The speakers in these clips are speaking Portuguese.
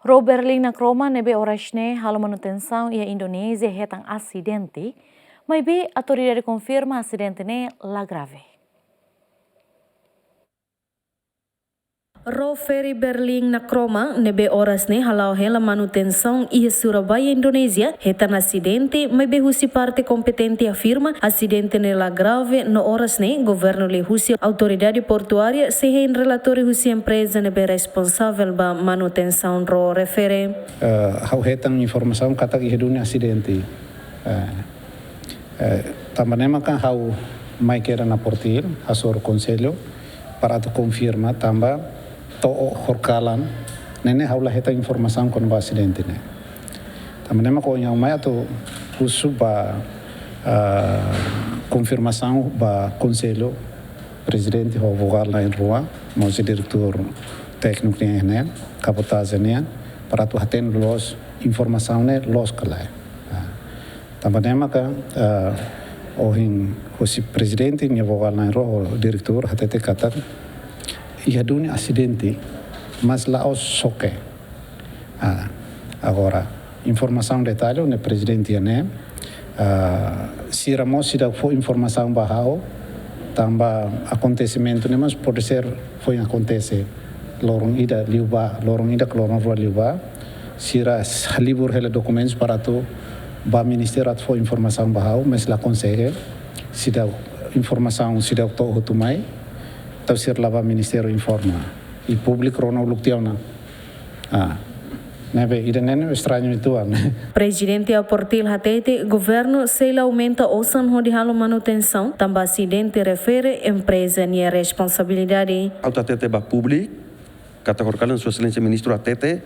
Ro Berlim na Roma nebe orasne halo manutenção e a Indonésia retang acidente, mas be autoridade confirma acidente ne la grave. Ro ferry Berlim na Roma nebe oras ne halau hela manutenção e Surabaya Indonésia retan acidente, mas be husi parte competente afirma acidente ne la grave no oras ne governo le husi autoridade portuária se em relatório husi empresa nebe responsável ba manutenção ro refere. Hau retan informação kata ki hedune acidente. Tambanema kan hau mai kera na portil asor conselho para tu confirma tamba to horkalan nene haula heta informação kon ba acidente ne tamane ko yang mai to husu ba confirmação ba conselho presidente ho vogal na em rua mo diretor técnico ne capotagem ne para tu haten los informação ne los kala tamane ka ohin husi presidente ne vogal na rua diretor hatete kata ia dunia acidente, mas lá os soque. Agora, informação detalhe, o presidente né, se ramos se dá foi informação bahau, tamba acontecimento né, mas pode ser foi acontece, lorong ida liuba, lorong rua liuba, se ra libur hele documentos para tu, ba ministério at foi informação bahau, mas lá consegue, se dá informação se dá to tumai. Tausir lava ministério informa e público rono luktiona nebe idenene estranho itu Presidente a portil hatete governo se aumenta osan hodi halo manutenção tamba acidente refere empresa nia responsabilidade autatete ba public kata horkalan sua excelência ministro atete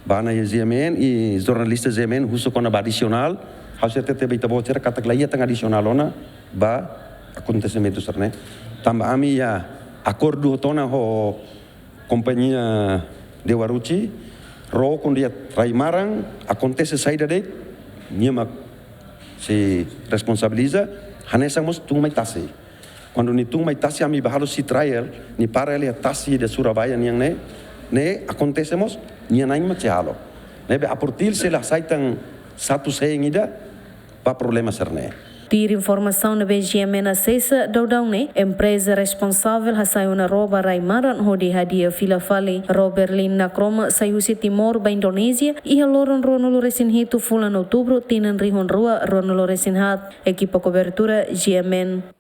bana e ZMN e jornalista ZMN huso kona ba adicional hausa tete ba itabocer kata klaia tang adicional ona ba acontecimento serne tamba ami ya acordo tona ho companhia de Waruchi ro com dia Raimarang acontece saída de niema se responsabiliza hanesamos tung mai tasi quando ni tung mai tasi ami bahalo si trial ni para ele tasi de Surabaya niang ne acontecemos ni naing machalo nebe aportil se la saitan satu seingida pa problema serne. Tir informação na BGM na Cesa, Daudane, empresa responsável hasaiu na roba Raimaran hodi hadia fila fali ro Berlim na Roma saiu si Timor ba Indonésia e haloron ronolo resin hitu fulan outubro tinan rihon rua ronolo resin hat equipa cobertura GMN.